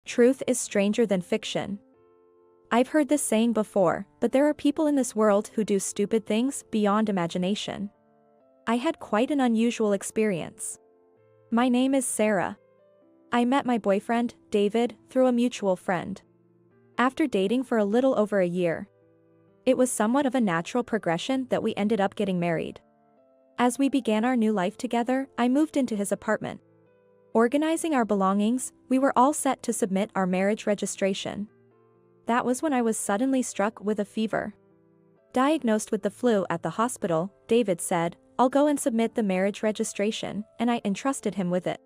Truth is stranger than fiction. I've heard this saying before, but there are people in this world who do stupid things beyond imagination. I had quite an unusual experience. My name is Sarah. I met my boyfriend, David, through a mutual friend. After dating for a little over a year, it was somewhat of a natural progression that we ended up getting married. As we began our new life together, I moved into his apartment. Organizing our belongings, we were all set to submit our marriage registration. That was when I was suddenly struck with a fever. Diagnosed with the flu at the hospital, David said, "I'll go and submit the marriage registration," and I entrusted him with it.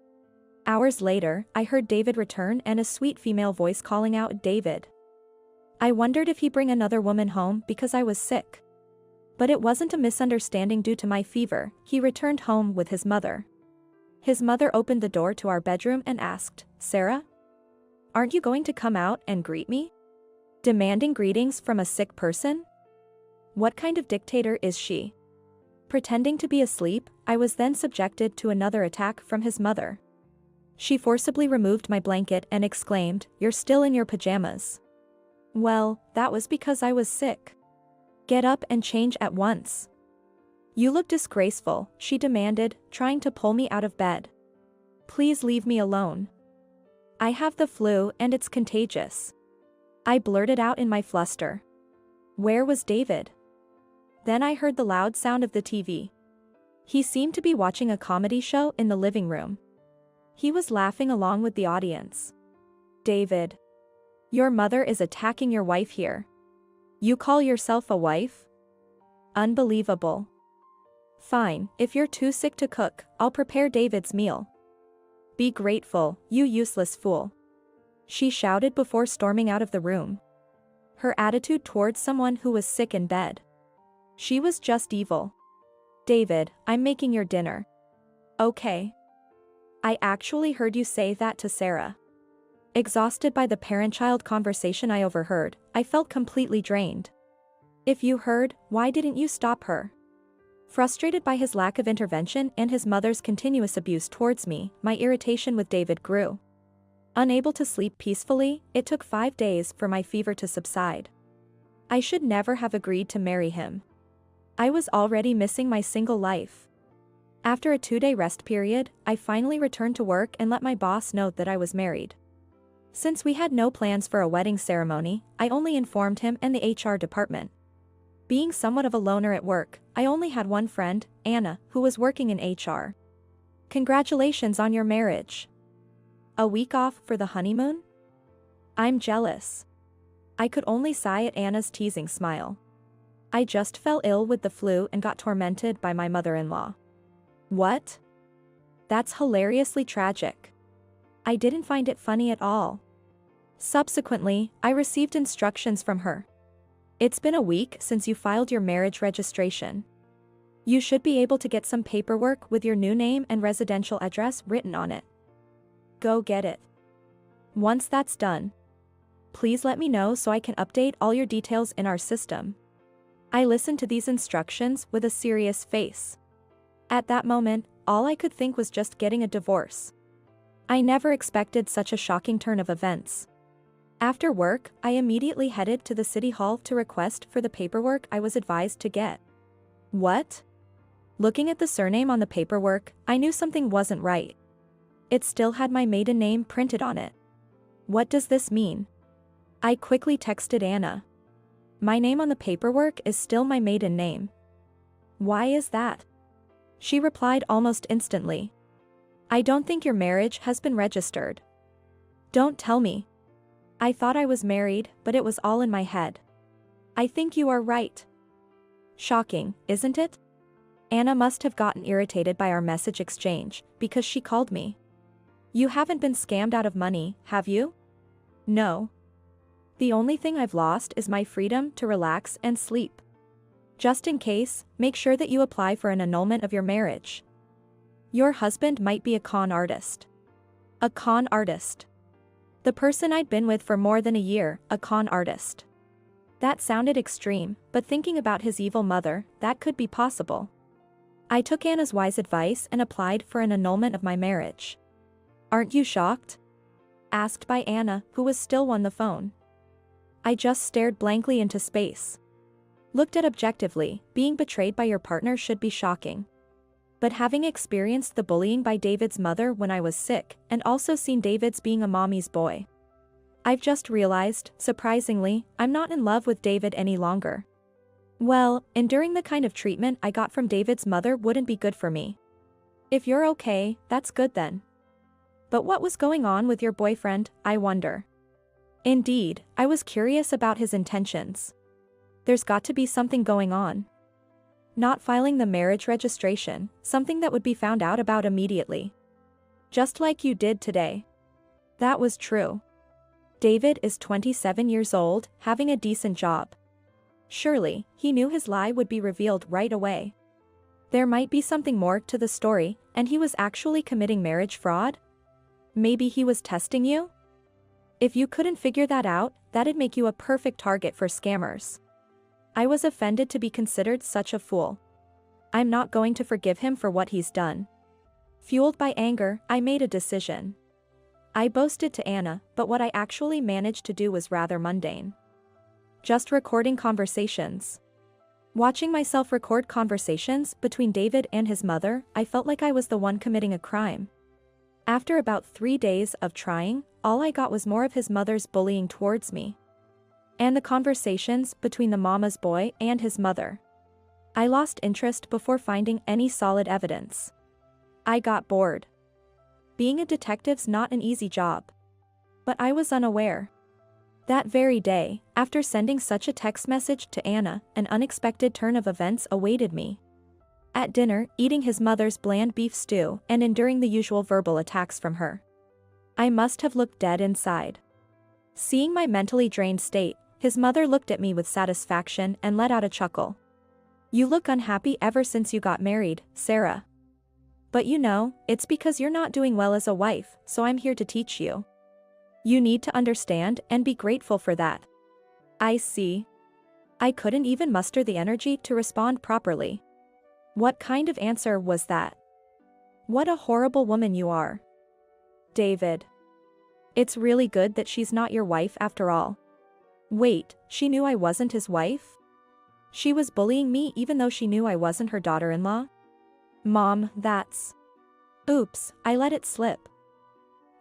Hours later, I heard David return and a sweet female voice calling out, "David." I wondered if he'd bring another woman home because I was sick. But it wasn't a misunderstanding due to my fever. He returned home with his mother. His mother opened the door to our bedroom and asked, "Sarah? Aren't you going to come out and greet me?" Demanding greetings from a sick person? What kind of dictator is she? Pretending to be asleep, I was then subjected to another attack from his mother. She forcibly removed my blanket and exclaimed, "You're still in your pajamas." Well, that was because I was sick. Get up and change at once. You look disgraceful, she demanded, trying to pull me out of bed. Please leave me alone. I have the flu and it's contagious. I blurted out in my fluster. Where was David? Then I heard the loud sound of the TV. He seemed to be watching a comedy show in the living room. He was laughing along with the audience. David. Your mother is attacking your wife here. You call yourself a wife? Unbelievable. Fine, if you're too sick to cook, I'll prepare David's meal. Be grateful, you useless fool. She shouted before storming out of the room. Her attitude towards someone who was sick in bed. She was just evil. David, I'm making your dinner. Okay. I actually heard you say that to Sarah. Exhausted by the parent-child conversation I overheard, I felt completely drained. If you heard, why didn't you stop her? Frustrated by his lack of intervention and his mother's continuous abuse towards me, my irritation with David grew. Unable to sleep peacefully, it took 5 days for my fever to subside. I should never have agreed to marry him. I was already missing my single life. After a 2-day rest period, I finally returned to work and let my boss know that I was married. Since we had no plans for a wedding ceremony, I only informed him and the HR department. Being somewhat of a loner at work, I only had one friend, Anna, who was working in HR. Congratulations on your marriage. A week off for the honeymoon? I'm jealous. I could only sigh at Anna's teasing smile. I just fell ill with the flu and got tormented by my mother-in-law. What? That's hilariously tragic. I didn't find it funny at all. Subsequently, I received instructions from her. It's been a week since you filed your marriage registration. You should be able to get some paperwork with your new name and residential address written on it. Go get it. Once that's done, please let me know so I can update all your details in our system. I listened to these instructions with a serious face. At that moment, all I could think was just getting a divorce. I never expected such a shocking turn of events. After work, I immediately headed to the city hall to request for the paperwork I was advised to get. What? Looking at the surname on the paperwork, I knew something wasn't right. It still had my maiden name printed on it. What does this mean? I quickly texted Anna. My name on the paperwork is still my maiden name. Why is that? She replied almost instantly. I don't think your marriage has been registered. Don't tell me. I thought I was married, but it was all in my head. I think you are right. Shocking, isn't it? Anna must have gotten irritated by our message exchange, because she called me. You haven't been scammed out of money, have you? No. The only thing I've lost is my freedom to relax and sleep. Just in case, make sure that you apply for an annulment of your marriage. Your husband might be a con artist. A con artist. The person I'd been with for more than a year, a con artist. That sounded extreme, but thinking about his evil mother, that could be possible. I took Anna's wise advice and applied for an annulment of my marriage. Aren't you shocked? asked by Anna, who was still on the phone. I just stared blankly into space. Looked at objectively, being betrayed by your partner should be shocking. But having experienced the bullying by David's mother when I was sick, and also seen David's being a mommy's boy, I've just realized, surprisingly, I'm not in love with David any longer. Well, enduring the kind of treatment I got from David's mother wouldn't be good for me. If you're okay, that's good then. But what was going on with your boyfriend, I wonder? Indeed, I was curious about his intentions. There's got to be something going on. Not filing the marriage registration, something that would be found out about immediately. Just like you did today. That was true. David is 27 years old, having a decent job. Surely, he knew his lie would be revealed right away. There might be something more to the story, and he was actually committing marriage fraud? Maybe he was testing you? If you couldn't figure that out, that'd make you a perfect target for scammers. I was offended to be considered such a fool. I'm not going to forgive him for what he's done. Fueled by anger, I made a decision. I boasted to Anna, but what I actually managed to do was rather mundane. Just recording conversations. Watching myself record conversations between David and his mother, I felt like I was the one committing a crime. After about 3 days of trying, all I got was more of his mother's bullying towards me. And the conversations between the mama's boy and his mother. I lost interest before finding any solid evidence. I got bored. Being a detective's not an easy job. But I was unaware. That very day, after sending such a text message to Anna, an unexpected turn of events awaited me. At dinner, eating his mother's bland beef stew and enduring the usual verbal attacks from her. I must have looked dead inside. Seeing my mentally drained state, his mother looked at me with satisfaction and let out a chuckle. You look unhappy ever since you got married, Sarah. But you know, it's because you're not doing well as a wife, so I'm here to teach you. You need to understand and be grateful for that. I see. I couldn't even muster the energy to respond properly. What kind of answer was that? What a horrible woman you are. David. It's really good that she's not your wife after all. Wait, she knew I wasn't his wife? She was bullying me even though she knew I wasn't her daughter-in-law? Mom, that's... Oops, I let it slip.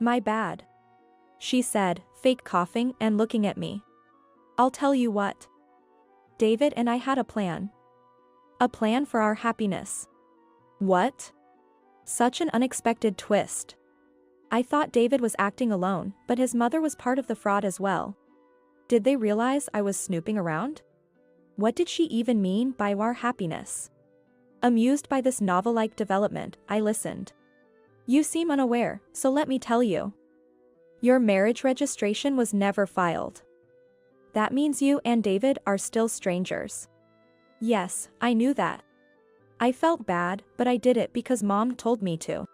My bad. She said, fake coughing and looking at me. I'll tell you what. David and I had a plan. A plan for our happiness. What? Such an unexpected twist. I thought David was acting alone, but his mother was part of the fraud as well. Did they realize I was snooping around? What did she even mean by our happiness? Amused by this novel-like development, I listened. You seem unaware, so let me tell you. Your marriage registration was never filed. That means you and David are still strangers. Yes, I knew that. I felt bad, but I did it because Mom told me to.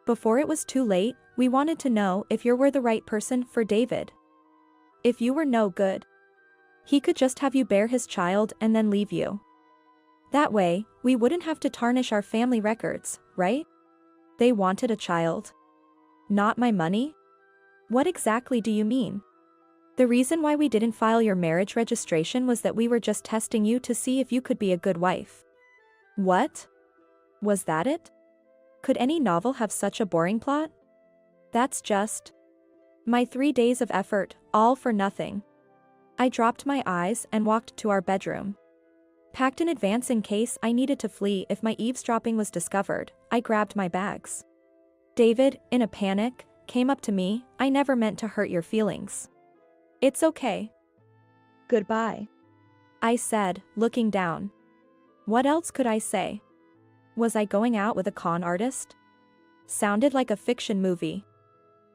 Before it was too late, we wanted to know if you were the right person for David. If you were no good, he could just have you bear his child and then leave you. That way, we wouldn't have to tarnish our family records, right? They wanted a child. Not my money? What exactly do you mean? The reason why we didn't file your marriage registration was that we were just testing you to see if you could be a good wife. What? Was that it? Could any novel have such a boring plot? That's just... my 3 days of effort, all for nothing. I dropped my eyes and walked to our bedroom. Packed in advance in case I needed to flee if my eavesdropping was discovered, I grabbed my bags. David, in a panic, came up to me. I never meant to hurt your feelings. It's okay. Goodbye. I said, looking down. What else could I say? Was I going out with a con artist? Sounded like a fiction movie.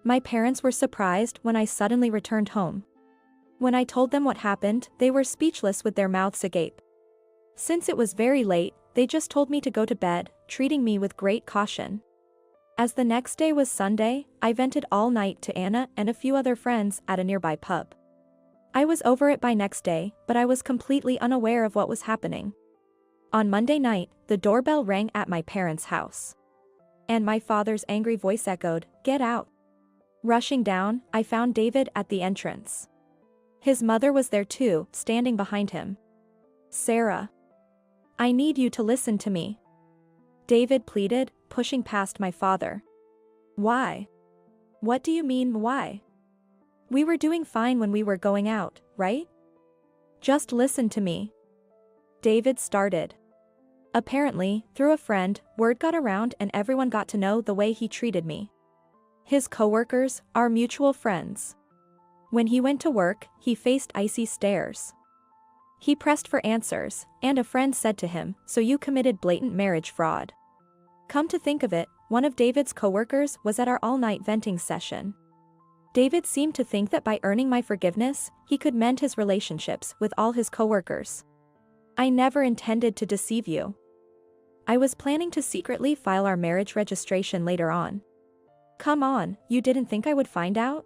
My parents were surprised when I suddenly returned home. When I told them what happened, they were speechless with their mouths agape. Since it was very late, they just told me to go to bed, treating me with great caution. As the next day was Sunday, I vented all night to Anna and a few other friends at a nearby pub. I was over it by next day, but I was completely unaware of what was happening. On Monday night, the doorbell rang at my parents' house. And my father's angry voice echoed, "Get out." Rushing down, I found David at the entrance. His mother was there too, standing behind him. "Sarah. I need you to listen to me," David pleaded, pushing past my father. "Why? What do you mean, why? We were doing fine when we were going out, right? Just listen to me," David started. Apparently, through a friend, word got around and everyone got to know the way he treated me. His coworkers, our mutual friends. When he went to work, he faced icy stares. He pressed for answers, and a friend said to him, "So you committed blatant marriage fraud." Come to think of it, one of David's coworkers was at our all-night venting session. David seemed to think that by earning my forgiveness, he could mend his relationships with all his coworkers. I never intended to deceive you. I was planning to secretly file our marriage registration later on. Come on, you didn't think I would find out?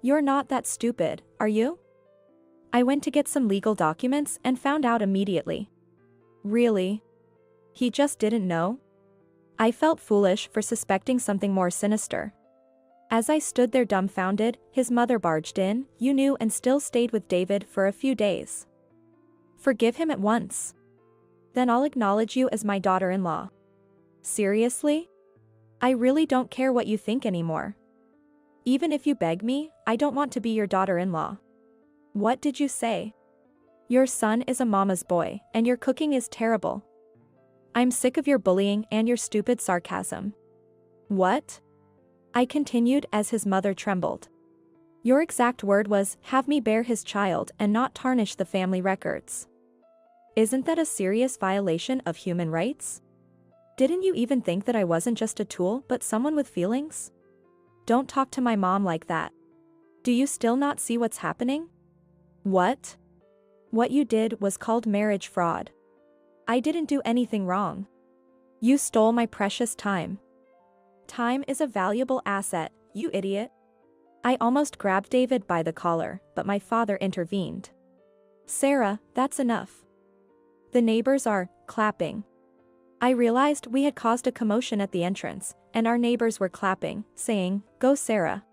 You're not that stupid, are you? I went to get some legal documents and found out immediately. Really? He just didn't know? I felt foolish for suspecting something more sinister. As I stood there dumbfounded, his mother barged in. "You knew and still stayed with David for a few days. Forgive him at once. Then I'll acknowledge you as my daughter-in-law." Seriously? I really don't care what you think anymore. Even if you beg me, I don't want to be your daughter-in-law. What did you say? Your son is a mama's boy, and your cooking is terrible. I'm sick of your bullying and your stupid sarcasm. What? I continued as his mother trembled. Your exact word was, "Have me bear his child and not tarnish the family records." Isn't that a serious violation of human rights? Didn't you even think that I wasn't just a tool but someone with feelings? Don't talk to my mom like that. Do you still not see what's happening? What? What you did was called marriage fraud. I didn't do anything wrong. You stole my precious time. Time is a valuable asset, you idiot. I almost grabbed David by the collar, but my father intervened. Sarah, that's enough. The neighbors are clapping. I realized we had caused a commotion at the entrance, and our neighbors were clapping, saying, "Go Sarah."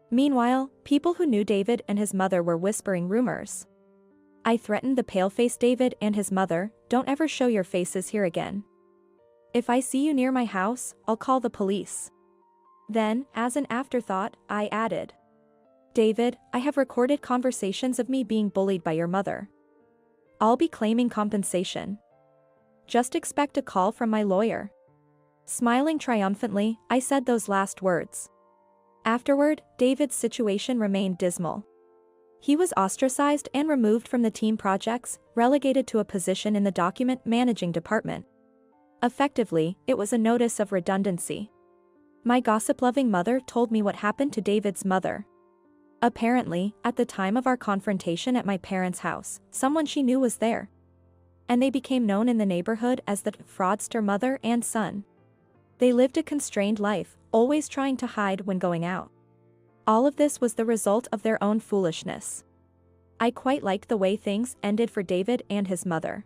Meanwhile, people who knew David and his mother were whispering rumors. I threatened the pale-faced David and his mother, "Don't ever show your faces here again. If I see you near my house, I'll call the police." Then, as an afterthought, I added, "David, I have recorded conversations of me being bullied by your mother. I'll be claiming compensation. Just expect a call from my lawyer." Smiling triumphantly, I said those last words. Afterward, David's situation remained dismal. He was ostracized and removed from the team projects, relegated to a position in the document managing department. Effectively, it was a notice of redundancy. My gossip-loving mother told me what happened to David's mother. Apparently, at the time of our confrontation at my parents' house, someone she knew was there. And they became known in the neighborhood as the fraudster mother and son. They lived a constrained life, always trying to hide when going out. All of this was the result of their own foolishness. I quite liked the way things ended for David and his mother.